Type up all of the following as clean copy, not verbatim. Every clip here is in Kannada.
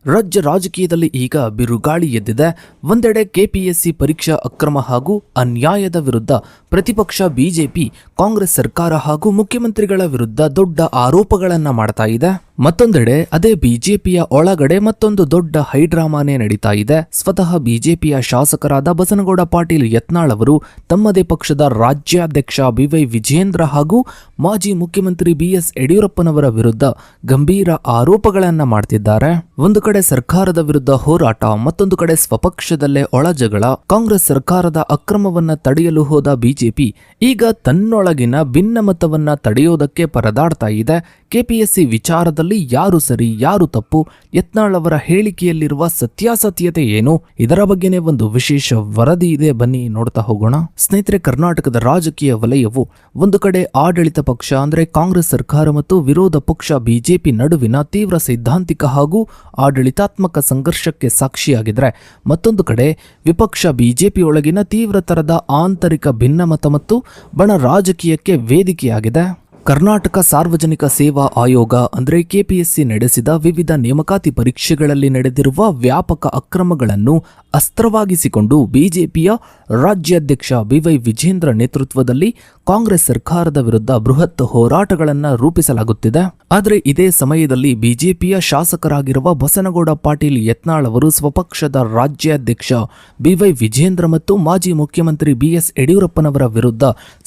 ರಾಜ್ಯ ರಾಜಕೀಯದಲ್ಲಿ ಈಗ ಬಿರುಗಾಳಿ ಎದ್ದಿದೆ. ಒಂದೆಡೆ ಕೆಪಿಎಸ್ಸಿ ಪರೀಕ್ಷಾ ಅಕ್ರಮ ಹಾಗೂ ಅನ್ಯಾಯದ ವಿರುದ್ಧ ಪ್ರತಿಪಕ್ಷ ಬಿಜೆಪಿ ಕಾಂಗ್ರೆಸ್ ಸರ್ಕಾರ ಹಾಗೂ ಮುಖ್ಯಮಂತ್ರಿಗಳ ವಿರುದ್ಧ ದೊಡ್ಡ ಆರೋಪಗಳನ್ನ ಮಾಡ್ತಾ ಇದೆ. ಮತ್ತೊಂದೆಡೆ ಅದೇ ಬಿಜೆಪಿಯ ಒಳಗಡೆ ಮತ್ತೊಂದು ದೊಡ್ಡ ಹೈಡ್ರಾಮಾನೇ ನಡೀತಾ ಇದೆ. ಸ್ವತಃ ಬಿಜೆಪಿಯ ಶಾಸಕರಾದ ಬಸನಗೌಡ ಪಾಟೀಲ್ ಯತ್ನಾಳ್ ಅವರು ತಮ್ಮದೇ ಪಕ್ಷದ ರಾಜ್ಯಾಧ್ಯಕ್ಷ ಬಿವೈ ವಿಜೇಂದ್ರ ಹಾಗೂ ಮಾಜಿ ಮುಖ್ಯಮಂತ್ರಿ ಬಿಎಸ್ ಯಡಿಯೂರಪ್ಪನವರ ವಿರುದ್ಧ ಗಂಭೀರ ಆರೋಪಗಳನ್ನ ಮಾಡ್ತಿದ್ದಾರೆ. ಒಂದು ಕಡೆ ಸರ್ಕಾರದ ವಿರುದ್ಧ ಹೋರಾಟ, ಮತ್ತೊಂದು ಕಡೆ ಸ್ವಪಕ್ಷದಲ್ಲೇ ಒಳಜಗಳ. ಕಾಂಗ್ರೆಸ್ ಸರ್ಕಾರದ ಅಕ್ರಮವನ್ನ ತಡೆಯಲು ಹೋದ ಬಿಜೆಪಿ ಈಗ ತನ್ನೊಳಗಿನ ಭಿನ್ನಮತವನ್ನ ತಡೆಯೋದಕ್ಕೆ ಪರದಾಡ್ತಾ ಇದೆ. ಕೆಪಿಎಸ್ಸಿ ವಿಚಾರದಲ್ಲಿ ಯಾರು ಸರಿ ಯಾರು ತಪ್ಪು, ಯತ್ನಾಳ್ ಅವರ ಹೇಳಿಕೆಯಲ್ಲಿರುವ ಸತ್ಯಾಸತ್ಯತೆ ಏನು, ಇದರ ಬಗ್ಗೆನೇ ಒಂದು ವಿಶೇಷ ವರದಿ ಇದೆ, ಬನ್ನಿ ನೋಡ್ತಾ ಹೋಗೋಣ. ಸ್ನೇಹಿತರೆ, ಕರ್ನಾಟಕದ ರಾಜಕೀಯ ವಲಯವು ಒಂದು ಕಡೆ ಆಡಳಿತ ಪಕ್ಷ ಅಂದ್ರೆ ಕಾಂಗ್ರೆಸ್ ಸರ್ಕಾರ ಮತ್ತು ವಿರೋಧ ಪಕ್ಷ ಬಿಜೆಪಿ ನಡುವಿನ ತೀವ್ರ ಸೈದ್ಧಾಂತಿಕ ಹಾಗೂ ಆಡಳಿತಾತ್ಮಕ ಸಂಘರ್ಷಕ್ಕೆ ಸಾಕ್ಷಿಯಾಗಿದ್ರೆ, ಮತ್ತೊಂದು ಕಡೆ ವಿಪಕ್ಷ ಬಿಜೆಪಿಯೊಳಗಿನ ತೀವ್ರ ತರದ ಆಂತರಿಕ ಭಿನ್ನಮತ ಮತ್ತು ಬಣ ರಾಜಕೀಯಕ್ಕೆ ವೇದಿಕೆಯಾಗಿದೆ. ಕರ್ನಾಟಕ ಸಾರ್ವಜನಿಕ ಸೇವಾ ಆಯೋಗ ಅಂದ್ರೆ ಕೆಪಿಎಸ್ಸಿ ನಡೆಸಿದ ವಿವಿಧ ನೇಮಕಾತಿ ಪರೀಕ್ಷೆಗಳಲ್ಲಿ ನಡೆದಿರುವ ವ್ಯಾಪಕ ಅಕ್ರಮಗಳನ್ನು ಅಸ್ತ್ರವಾಗಿಸಿಕೊಂಡು ಬಿಜೆಪಿಯ ರಾಜ್ಯಾಧ್ಯಕ್ಷ ಬಿವೈ ವಿಜೇಂದ್ರ ನೇತೃತ್ವದಲ್ಲಿ ಕಾಂಗ್ರೆಸ್ ಸರ್ಕಾರದ ವಿರುದ್ಧ ಬೃಹತ್ ಹೋರಾಟಗಳನ್ನು ರೂಪಿಸಲಾಗುತ್ತಿದೆ. ಆದರೆ ಇದೇ ಸಮಯದಲ್ಲಿ ಬಿಜೆಪಿಯ ಶಾಸಕರಾಗಿರುವ ಬಸನಗೌಡ ಪಾಟೀಲ್ ಯತ್ನಾಳ್ ಅವರು ಸ್ವಪಕ್ಷದ ರಾಜ್ಯಾಧ್ಯಕ್ಷ ಬಿವೈ ವಿಜೇಂದ್ರ ಮತ್ತು ಮಾಜಿ ಮುಖ್ಯಮಂತ್ರಿ ಬಿಎಸ್ ಯಡಿಯೂರಪ್ಪನವರ ವಿರುದ್ಧ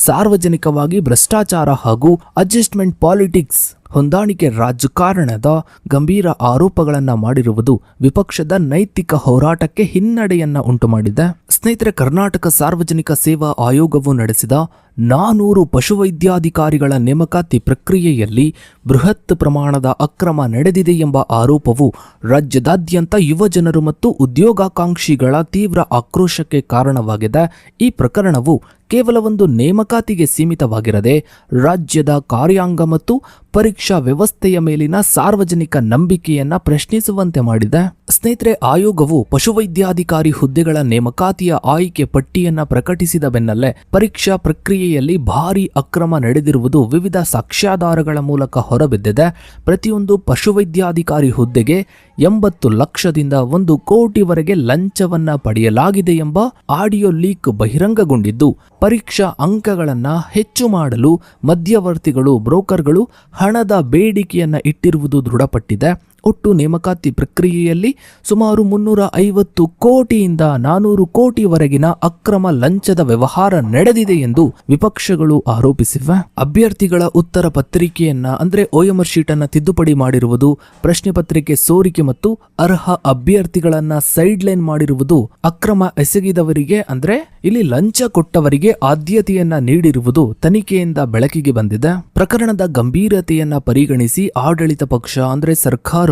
ಸಾರ್ವಜನಿಕವಾಗಿ ಭ್ರಷ್ಟಾಚಾರ ಹಾಗೂ ಅಡ್ಜಸ್ಟ್ಮೆಂಟ್ ಪಾಲಿಟಿಕ್ಸ್, ಹೊಂದಾಣಿಕೆ ರಾಜಕಾರಣದ ಗಂಭೀರ ಆರೋಪಗಳನ್ನ ಮಾಡಿರುವುದು ವಿಪಕ್ಷದ ನೈತಿಕ ಹೋರಾಟಕ್ಕೆ ಹಿನ್ನಡೆಯನ್ನ ಉಂಟುಮಾಡಿದೆ. ಸ್ನೇಹಿತರೆ, ಕರ್ನಾಟಕ ಸಾರ್ವಜನಿಕ ಸೇವಾ ಆಯೋಗವು ನಡೆಸಿದ 400 ಪಶುವೈದ್ಯಾಧಿಕಾರಿಗಳ ನೇಮಕಾತಿ ಪ್ರಕ್ರಿಯೆಯಲ್ಲಿ ಬೃಹತ್ ಪ್ರಮಾಣದ ಅಕ್ರಮ ನಡೆದಿದೆ ಎಂಬ ಆರೋಪವು ರಾಜ್ಯದಾದ್ಯಂತ ಯುವಜನರು ಮತ್ತು ಉದ್ಯೋಗಾಕಾಂಕ್ಷಿಗಳ ತೀವ್ರ ಆಕ್ರೋಶಕ್ಕೆ ಕಾರಣವಾಗಿದೆ. ಈ ಪ್ರಕರಣವು ಕೇವಲ ಒಂದು ನೇಮಕಾತಿಗೆ ಸೀಮಿತವಾಗಿರದೆ ರಾಜ್ಯದ ಕಾರ್ಯಾಂಗ ಮತ್ತು ಪರೀಕ್ಷಾ ವ್ಯವಸ್ಥೆಯ ಮೇಲಿನ ಸಾರ್ವಜನಿಕ ನಂಬಿಕೆಯನ್ನ ಪ್ರಶ್ನಿಸುವಂತೆ ಮಾಡಿದೆ. ಸ್ನೇಹಿತರೆ, ಆಯೋಗವು ಪಶುವೈದ್ಯಾಧಿಕಾರಿ ಹುದ್ದೆಗಳ ನೇಮಕಾತಿಯ ಆಯ್ಕೆ ಪಟ್ಟಿಯನ್ನ ಪ್ರಕಟಿಸಿದ ಬೆನ್ನಲ್ಲೇ ಪರೀಕ್ಷಾ ಪ್ರಕ್ರಿಯೆಯಲ್ಲಿ ಭಾರೀ ಅಕ್ರಮ ನಡೆದಿರುವುದು ವಿವಿಧ ಸಾಕ್ಷ್ಯಾಧಾರಗಳ ಮೂಲಕ ಹೊರಬಿದ್ದಿದೆ. ಪ್ರತಿಯೊಂದು ಪಶುವೈದ್ಯಾಧಿಕಾರಿ ಹುದ್ದೆಗೆ 80 ಲಕ್ಷದಿಂದ 1 ಕೋಟಿವರೆಗೆ ಲಂಚವನ್ನ ಪಡೆಯಲಾಗಿದೆ ಎಂಬ ಆಡಿಯೋ ಲೀಕ್ ಬಹಿರಂಗಗೊಂಡಿದ್ದು, ಪರೀಕ್ಷಾ ಅಂಕಗಳನ್ನ ಹೆಚ್ಚು ಮಾಡಲು ಮಧ್ಯವರ್ತಿಗಳು, ಬ್ರೋಕರ್ಗಳು ಹಣದ ಬೇಡಿಕೆಯನ್ನ ಇಟ್ಟಿರುವುದು ದೃಢಪಟ್ಟಿದೆ. ಒಟ್ಟು ನೇಮಕಾತಿ ಪ್ರಕ್ರಿಯೆಯಲ್ಲಿ ಸುಮಾರು 350 ಕೋಟಿಯಿಂದ 400 ಕೋಟಿವರೆಗಿನ ಅಕ್ರಮ ಲಂಚದ ವ್ಯವಹಾರ ನಡೆದಿದೆ ಎಂದು ವಿಪಕ್ಷಗಳು ಆರೋಪಿಸಿವೆ. ಅಭ್ಯರ್ಥಿಗಳ ಉತ್ತರ ಪತ್ರಿಕೆಯನ್ನ ಅಂದ್ರೆ OMR ಶೀಟ್ ಅನ್ನ ತಿದ್ದುಪಡಿ ಮಾಡಿರುವುದು, ಪ್ರಶ್ನೆ ಪತ್ರಿಕೆ ಸೋರಿಕೆ ಮತ್ತು ಅರ್ಹ ಅಭ್ಯರ್ಥಿಗಳನ್ನ ಸೈಡ್ ಲೈನ್ ಮಾಡಿರುವುದು, ಅಕ್ರಮ ಎಸಗಿದವರಿಗೆ ಅಂದ್ರೆ ಇಲ್ಲಿ ಲಂಚ ಕೊಟ್ಟವರಿಗೆ ಆದ್ಯತೆಯನ್ನ ನೀಡಿರುವುದು ತನಿಖೆಯಿಂದ ಬೆಳಕಿಗೆ ಬಂದಿದೆ. ಪ್ರಕರಣದ ಗಂಭೀರತೆಯನ್ನ ಪರಿಗಣಿಸಿ ಆಡಳಿತ ಪಕ್ಷ ಅಂದ್ರೆ ಸರ್ಕಾರ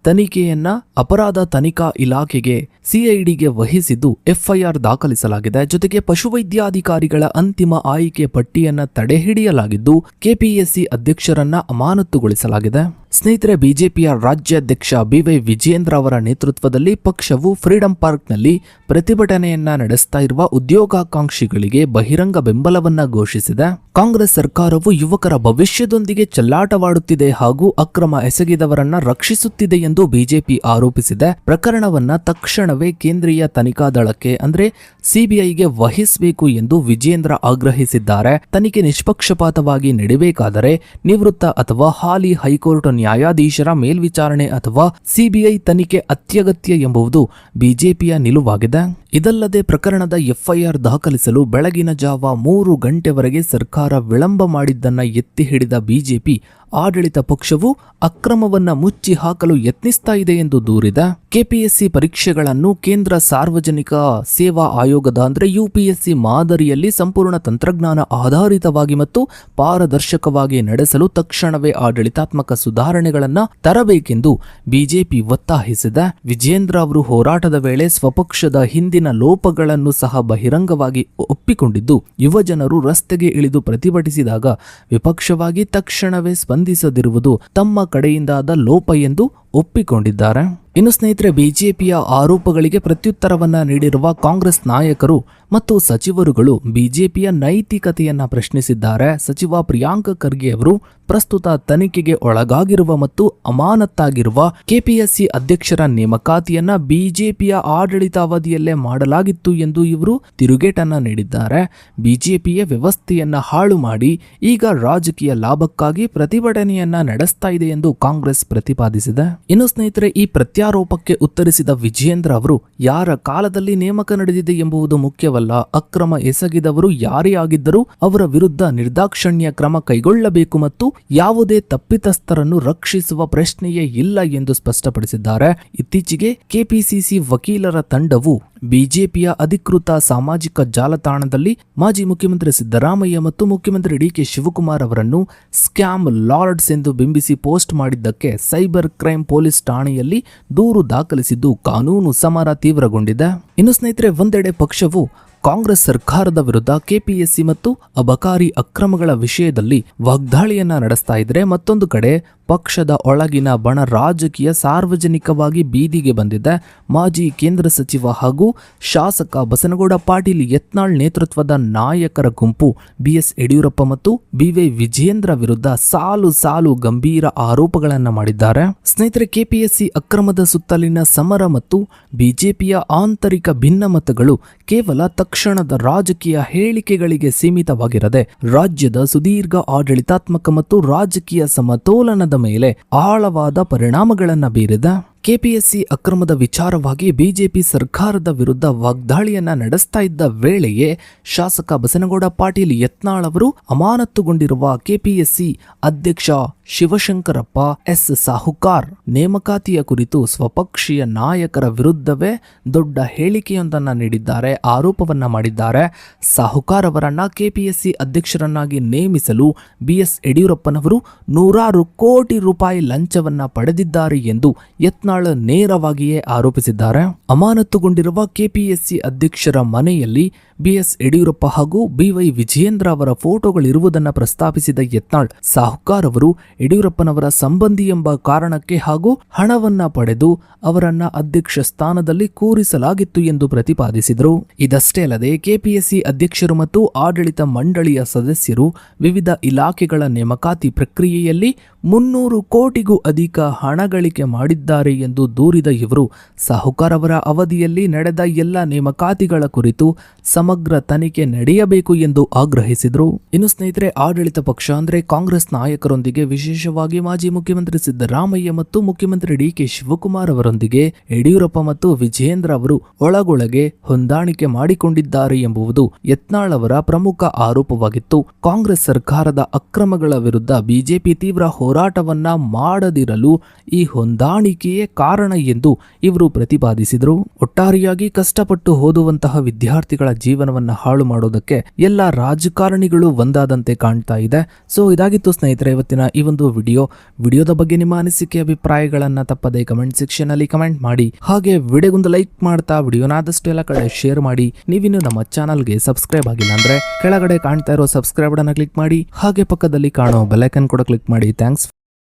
ತನಿಖೆಯನ್ನ ಅಪರಾಧ ತನಿಖಾ ಇಲಾಖೆಗೆ ಸಿಐಡಿಗೆ ವಹಿಸಿದ್ದು ಎಫ್ಐಆರ್ ದಾಖಲಿಸಲಾಗಿದೆ. ಜೊತೆಗೆ ಪಶುವೈದ್ಯಾಧಿಕಾರಿಗಳ ಅಂತಿಮ ಆಯ್ಕೆ ಪಟ್ಟಿಯನ್ನ ತಡೆಹಿಡಿಯಲಾಗಿದ್ದು ಕೆಪಿಎಸ್ಸಿ ಅಧ್ಯಕ್ಷರನ್ನ ಅಮಾನತುಗೊಳಿಸಲಾಗಿದೆ. ಸ್ನೇಹಿತರೆ, ಬಿಜೆಪಿಯ ರಾಜ್ಯಾಧ್ಯಕ್ಷ ಬಿವೈ ವಿಜೇಂದ್ರ ಅವರ ನೇತೃತ್ವದಲ್ಲಿ ಪಕ್ಷವು ಫ್ರೀಡಂ ಪಾರ್ಕ್ನಲ್ಲಿ ಪ್ರತಿಭಟನೆಯನ್ನ ನಡೆಸ್ತಾ ಇರುವ ಉದ್ಯೋಗಾಕಾಂಕ್ಷಿಗಳಿಗೆ ಬಹಿರಂಗ ಬೆಂಬಲವನ್ನ ಘೋಷಿಸಿದೆ. ಕಾಂಗ್ರೆಸ್ ಸರ್ಕಾರವು ಯುವಕರ ಭವಿಷ್ಯದೊಂದಿಗೆ ಚೆಲ್ಲಾಟವಾಡುತ್ತಿದೆ ಹಾಗೂ ಅಕ್ರಮ ಎಸಗಿದವರನ್ನ ರಕ್ಷಿಸುತ್ತಿದೆ ಎಂದು ಬಿಜೆಪಿ ಆರೋಪಿಸಿದೆ. ಪ್ರಕರಣವನ್ನ ತಕ್ಷಣವೇ ಕೇಂದ್ರೀಯ ತನಿಖಾ ದಳಕ್ಕೆ ಅಂದ್ರೆ ಸಿಬಿಐಗೆ ವಹಿಸಬೇಕು ಎಂದು ವಿಜೇಂದ್ರ ಆಗ್ರಹಿಸಿದ್ದಾರೆ. ತನಿಖೆ ನಿಷ್ಪಕ್ಷಪಾತವಾಗಿ ನಡೆಯಬೇಕಾದರೆ ನಿವೃತ್ತ ಅಥವಾ ಹಾಲಿ ಹೈಕೋರ್ಟ್ ನ್ಯಾಯಾಧೀಶರ ಮೇಲ್ವಿಚಾರಣೆ ಅಥವಾ ಸಿಬಿಐ ತನಿಖೆ ಅತ್ಯಗತ್ಯ ಎಂಬುದು ಬಿಜೆಪಿಯ ನಿಲುವಾಗಿದೆ. ಇದಲ್ಲದೆ ಪ್ರಕರಣದ ಎಫ್ಐಆರ್ ದಾಖಲಿಸಲು ಬೆಳಗಿನ ಜಾವ 3 ಗಂಟೆವರೆಗೆ ಸರ್ಕಾರ ವಿಳಂಬ ಮಾಡಿದ್ದನ್ನ ಎತ್ತಿ ಹಿಡಿದ ಬಿಜೆಪಿ ಆಡಳಿತ ಪಕ್ಷವು ಅಕ್ರಮವನ್ನ ಮುಚ್ಚಿ ಹಾಕಲು ಯತ್ನಿಸ್ತಾ ಇದೆ ಎಂದು ದೂರಿದೆ. ಕೆಪಿಎಸ್ಸಿ ಪರೀಕ್ಷೆಗಳನ್ನು ಕೇಂದ್ರ ಸಾರ್ವಜನಿಕ ಸೇವಾ ಆಯೋಗದ ಅಂದ್ರೆ ಯುಪಿಎಸ್ಸಿ ಮಾದರಿಯಲ್ಲಿ ಸಂಪೂರ್ಣ ತಂತ್ರಜ್ಞಾನ ಆಧಾರಿತವಾಗಿ ಮತ್ತು ಪಾರದರ್ಶಕವಾಗಿ ನಡೆಸಲು ತಕ್ಷಣವೇ ಆಡಳಿತಾತ್ಮಕ ಸುಧಾರಣೆಗಳನ್ನ ತರಬೇಕೆಂದು ಬಿಜೆಪಿ ಒತ್ತಾಯಿಸಿದೆ. ವಿಜೇಂದ್ರ ಅವರು ಹೋರಾಟದ ವೇಳೆ ಸ್ವಪಕ್ಷದ ಹಿಂದಿನ ಲೋಪಗಳನ್ನು ಸಹ ಬಹಿರಂಗವಾಗಿ ಒಪ್ಪಿಕೊಂಡಿದ್ದು, ಯುವಜನರು ರಸ್ತೆಗೆ ಇಳಿದು ಪ್ರತಿಭಟಿಸಿದಾಗ ವಿಪಕ್ಷವಾಗಿ ತಕ್ಷಣವೇ ಸ್ಪಂದಿಸದಿರುವುದು ತಮ್ಮ ಕಡೆಯಿಂದಾದ ಲೋಪ ಎಂದು ಒಪ್ಪಿಕೊಂಡಿದ್ದಾರೆ. ಇನ್ನು ಸ್ನೇಹಿತರೆ, ಬಿಜೆಪಿಯ ಆರೋಪಗಳಿಗೆ ಪ್ರತ್ಯುತ್ತರವನ್ನ ನೀಡಿರುವ ಕಾಂಗ್ರೆಸ್ ನಾಯಕರು ಮತ್ತು ಸಚಿವರುಗಳು ಬಿಜೆಪಿಯ ನೈತಿಕತೆಯನ್ನ ಪ್ರಶ್ನಿಸಿದ್ದಾರೆ. ಸಚಿವ ಪ್ರಿಯಾಂಕ್ ಖರ್ಗೆ ಅವರು ಪ್ರಸ್ತುತ ತನಿಖೆಗೆ ಒಳಗಾಗಿರುವ ಮತ್ತು ಅಮಾನತ್ತಾಗಿರುವ ಕೆಪಿಎಸ್ಸಿ ಅಧ್ಯಕ್ಷರ ನೇಮಕಾತಿಯನ್ನ ಬಿಜೆಪಿಯ ಆಡಳಿತಾವಧಿಯಲ್ಲೇ ಮಾಡಲಾಗಿತ್ತು ಎಂದು ಇವರು ತಿರುಗೇಟನ್ನ ನೀಡಿದ್ದಾರೆ. ಬಿಜೆಪಿಯ ವ್ಯವಸ್ಥೆಯನ್ನ ಹಾಳು ಮಾಡಿ ಈಗ ರಾಜಕೀಯ ಲಾಭಕ್ಕಾಗಿ ಪ್ರತಿಭಟನೆಯನ್ನ ನಡೆಸ್ತಾ ಇದೆ ಎಂದು ಕಾಂಗ್ರೆಸ್ ಪ್ರತಿಪಾದಿಸಿದೆ. ಇನ್ನು ಸ್ನೇಹಿತರೆ, ಈ ಪ್ರತ್ಯಾರೋಪಕ್ಕೆ ಉತ್ತರಿಸಿದ ವಿಜಯೇಂದ್ರ ಅವರು ಯಾರ ಕಾಲದಲ್ಲಿ ನೇಮಕ ನಡೆದಿದೆ ಎಂಬುದು ಮುಖ್ಯವಲ್ಲ, ಅಕ್ರಮ ಎಸಗಿದವರು ಯಾರೇ ಆಗಿದ್ದರೂ ಅವರ ವಿರುದ್ಧ ನಿರ್ದಾಕ್ಷಣ್ಯ ಕ್ರಮ ಕೈಗೊಳ್ಳಬೇಕು ಮತ್ತು ಯಾವುದೇ ತಪ್ಪಿತಸ್ಥರನ್ನು ರಕ್ಷಿಸುವ ಪ್ರಶ್ನೆಯೇ ಇಲ್ಲ ಎಂದು ಸ್ಪಷ್ಟಪಡಿಸಿದ್ದಾರೆ. ಇತ್ತೀಚೆಗೆ ಕೆಪಿಸಿಸಿ ವಕೀಲರ ತಂಡವು ಬಿಜೆಪಿಯ ಅಧಿಕೃತ ಸಾಮಾಜಿಕ ಜಾಲತಾಣದಲ್ಲಿ ಮಾಜಿ ಮುಖ್ಯಮಂತ್ರಿ ಸಿದ್ದರಾಮಯ್ಯ ಮತ್ತು ಮುಖ್ಯಮಂತ್ರಿ ಡಿಕೆ ಶಿವಕುಮಾರ್ ಅವರನ್ನು ಸ್ಕ್ಯಾಮ್ ಲಾರ್ಡ್ಸ್ ಎಂದು ಬಿಂಬಿಸಿ ಪೋಸ್ಟ್ ಮಾಡಿದ್ದಕ್ಕೆ ಸೈಬರ್ ಕ್ರೈಮ್ ಪೊಲೀಸ್ ಠಾಣೆಯಲ್ಲಿ ದೂರು ದಾಖಲಿಸಿದ್ದು ಕಾನೂನು ಸಮರ ತೀವ್ರಗೊಂಡಿದೆ. ಇನ್ನು ಸ್ನೇಹಿತರೆ, ಒಂದೆಡೆ ಪಕ್ಷವು ಕಾಂಗ್ರೆಸ್ ಸರ್ಕಾರದ ವಿರುದ್ಧ ಕೆಪಿಎಸ್ಸಿ ಮತ್ತು ಅಬಕಾರಿ ಅಕ್ರಮಗಳ ವಿಷಯದಲ್ಲಿ ವಾಗ್ದಾಳಿಯನ್ನ ನಡೆಸ್ತಾ ಇದ್ರೆ, ಮತ್ತೊಂದು ಕಡೆ ಪಕ್ಷದ ಒಳಗಿನ ಬಣ ರಾಜಕೀಯ ಸಾರ್ವಜನಿಕವಾಗಿ ಬೀದಿಗೆ ಬಂದಿದೆ. ಮಾಜಿ ಕೇಂದ್ರ ಸಚಿವ ಹಾಗೂ ಶಾಸಕ ಬಸನಗೌಡ ಪಾಟೀಲ್ ಯತ್ನಾಳ್ ನೇತೃತ್ವದ ನಾಯಕರ ಗುಂಪು ಬಿಎಸ್ ಯಡಿಯೂರಪ್ಪ ಮತ್ತು ಬಿವೈ ವಿಜಯೇಂದ್ರ ವಿರುದ್ಧ ಸಾಲು ಸಾಲು ಗಂಭೀರ ಆರೋಪಗಳನ್ನು ಮಾಡಿದ್ದಾರೆ. ಸ್ನೇಹಿತರೆ, ಕೆಪಿಎಸ್ಸಿ ಅಕ್ರಮದ ಸುತ್ತಲಿನ ಸಮರ ಮತ್ತು ಬಿಜೆಪಿಯ ಆಂತರಿಕ ಭಿನ್ನಮತಗಳು ಕೇವಲ ತಕ್ಷಣದ ರಾಜಕೀಯ ಹೇಳಿಕೆಗಳಿಗೆ ಸೀಮಿತವಾಗಿರದೆ ರಾಜ್ಯದ ಸುದೀರ್ಘ ಆಡಳಿತಾತ್ಮಕ ಮತ್ತು ರಾಜಕೀಯ ಸಮತೋಲನದ ಮೇಲೆ ಆಳವಾದ ಪರಿಣಾಮಗಳನ್ನು ಬೀರಿದೆ. ಕೆಪಿಎಸ್ಸಿ ಅಕ್ರಮದ ವಿಚಾರವಾಗಿ ಬಿಜೆಪಿ ಸರ್ಕಾರದ ವಿರುದ್ಧ ವಾಗ್ದಾಳಿಯನ್ನ ನಡೆಸ್ತಾ ಇದ್ದ ವೇಳೆಯೇ ಶಾಸಕ ಬಸನಗೌಡ ಪಾಟೀಲ್ ಯತ್ನಾಳ್ ಅವರು ಅಮಾನತುಗೊಂಡಿರುವ ಕೆಪಿಎಸ್ಸಿ ಅಧ್ಯಕ್ಷ ಶಿವಶಂಕರಪ್ಪ ಎಸ್ ಸಾಹುಕಾರ್ ನೇಮಕಾತಿಯ ಕುರಿತು ಸ್ವಪಕ್ಷೀಯ ನಾಯಕರ ವಿರುದ್ಧವೇ ದೊಡ್ಡ ಹೇಳಿಕೆಯೊಂದನ್ನು ನೀಡಿದ್ದಾರೆ, ಆರೋಪವನ್ನ ಮಾಡಿದ್ದಾರೆ. ಸಾಹುಕಾರ್ ಅವರನ್ನ ಕೆಪಿಎಸ್ಸಿ ಅಧ್ಯಕ್ಷರನ್ನಾಗಿ ನೇಮಿಸಲು ಬಿಎಸ್ ಯಡಿಯೂರಪ್ಪನವರು ನೂರಾರು ಕೋಟಿ ರೂಪಾಯಿ ಲಂಚವನ್ನ ಪಡೆದಿದ್ದಾರೆ ಎಂದು ಯತ್ನಾಳ್ ನೇರವಾಗಿಯೇ ಆರೋಪಿಸಿದ್ದಾರೆ. ಅಮಾನತುಗೊಂಡಿರುವ ಕೆಪಿಎಸ್ಸಿ ಅಧ್ಯಕ್ಷರ ಮನೆಯಲ್ಲಿ ಬಿಎಸ್ ಯಡಿಯೂರಪ್ಪ ಹಾಗೂ ಬಿವೈ ವಿಜಯೇಂದ್ರ ಅವರ ಫೋಟೋಗಳಿರುವುದನ್ನು ಪ್ರಸ್ತಾಪಿಸಿದ ಯತ್ನಾಳ್, ಸಾಹುಕಾರ್ ಅವರು ಯಡಿಯೂರಪ್ಪನವರ ಸಂಬಂಧಿ ಎಂಬ ಕಾರಣಕ್ಕೆ ಹಾಗೂ ಹಣವನ್ನ ಪಡೆದು ಅವರನ್ನ ಅಧ್ಯಕ್ಷ ಸ್ಥಾನದಲ್ಲಿ ಕೂರಿಸಲಾಗಿತ್ತು ಎಂದು ಪ್ರತಿಪಾದಿಸಿದರು. ಇದಷ್ಟೇ ಅಲ್ಲದೆ ಕೆಪಿಎಸ್ಸಿ ಅಧ್ಯಕ್ಷರು ಮತ್ತು ಆಡಳಿತ ಮಂಡಳಿಯ ಸದಸ್ಯರು ವಿವಿಧ ಇಲಾಖೆಗಳ ನೇಮಕಾತಿ ಪ್ರಕ್ರಿಯೆಯಲ್ಲಿ 300 ಕೋಟಿಗೂ ಅಧಿಕ ಹಣ ಗಳಿಕೆ ಮಾಡಿದ್ದಾರೆ ಎಂದು ದೂರಿದ ಇವರು ಸಾಹುಕಾರ್ ಅವರ ಅವಧಿಯಲ್ಲಿ ನಡೆದ ಎಲ್ಲ ನೇಮಕಾತಿಗಳ ಕುರಿತು ಸಮಗ್ರ ತನಿಖೆ ನಡೆಯಬೇಕು ಎಂದು ಆಗ್ರಹಿಸಿದರು. ಇನ್ನು ಸ್ನೇಹಿತರೆ, ಆಡಳಿತ ಪಕ್ಷ ಅಂದ್ರೆ ಕಾಂಗ್ರೆಸ್ ನಾಯಕರೊಂದಿಗೆ, ವಿಶೇಷವಾಗಿ ಮಾಜಿ ಮುಖ್ಯಮಂತ್ರಿ ಸಿದ್ದರಾಮಯ್ಯ ಮತ್ತು ಮುಖ್ಯಮಂತ್ರಿ ಡಿಕೆ ಶಿವಕುಮಾರ್ ಅವರೊಂದಿಗೆ ಯಡಿಯೂರಪ್ಪ ಮತ್ತು ವಿಜಯೇಂದ್ರ ಅವರು ಒಳಗೊಳಗೆ ಹೊಂದಾಣಿಕೆ ಮಾಡಿಕೊಂಡಿದ್ದಾರೆ ಎಂಬುದು ಯತ್ನಾಳ್ ಅವರ ಪ್ರಮುಖ ಆರೋಪವಾಗಿತ್ತು. ಕಾಂಗ್ರೆಸ್ ಸರ್ಕಾರದ ಅಕ್ರಮಗಳ ವಿರುದ್ಧ ಬಿಜೆಪಿ ತೀವ್ರ ಹೋರಾಟವನ್ನ ಮಾಡದಿರಲು ಈ ಹೊಂದಾಣಿಕೆಯೇ ಕಾರಣ ಎಂದು ಇವರು ಪ್ರತಿಪಾದಿಸಿದರು. ಒಟ್ಟಾರೆಯಾಗಿ ಕಷ್ಟಪಟ್ಟು ಓದುವಂತಹ ವಿದ್ಯಾರ್ಥಿಗಳ ಜೀವನವನ್ನ ಹಾಳು ಮಾಡೋದಕ್ಕೆ ಎಲ್ಲ ರಾಜಕಾರಣಿಗಳು ಒಂದಾದಂತೆ ಕಾಣ್ತಾ ಇದೆ. ಸೊ ಇದಾಗಿತ್ತು ಸ್ನೇಹಿತರೆ ಇವತ್ತಿನ ಈ ಒಂದು ವಿಡಿಯೋದ ಬಗ್ಗೆ ನಿಮ್ಮ ಅನಿಸಿಕೆ ಅಭಿಪ್ರಾಯಗಳನ್ನ ತಪ್ಪದೆ ಕಮೆಂಟ್ ಸೆಕ್ಷನ್ ಅಲ್ಲಿ ಕಮೆಂಟ್ ಮಾಡಿ. ಹಾಗೆ ವಿಡಿಯೋಗೊಂದು ಲೈಕ್ ಮಾಡ್ತಾ ವಿಡಿಯೋನಾದಷ್ಟು ಎಲ್ಲ ಕಡೆ ಶೇರ್ ಮಾಡಿ. ನೀವಿನ್ನು ನಮ್ಮ ಚಾನಲ್ಗೆ ಸಬ್ಸ್ಕ್ರೈಬ್ ಆಗಿಲ್ಲ ಅಂದ್ರೆ ಕೆಳಗಡೆ ಕಾಣ್ತಾ ಇರೋ ಸಬ್ಸ್ಕ್ರೈಬ್ ಅನ್ನ ಕ್ಲಿಕ್ ಮಾಡಿ. ಹಾಗೆ ಪಕ್ಕದಲ್ಲಿ ಕಾಣೋ ಬೆಲ್ ಐಕಾನ್ ಕೂಡ ಕ್ಲಿಕ್ ಮಾಡಿ. ಥ್ಯಾಂಕ್ಸ್.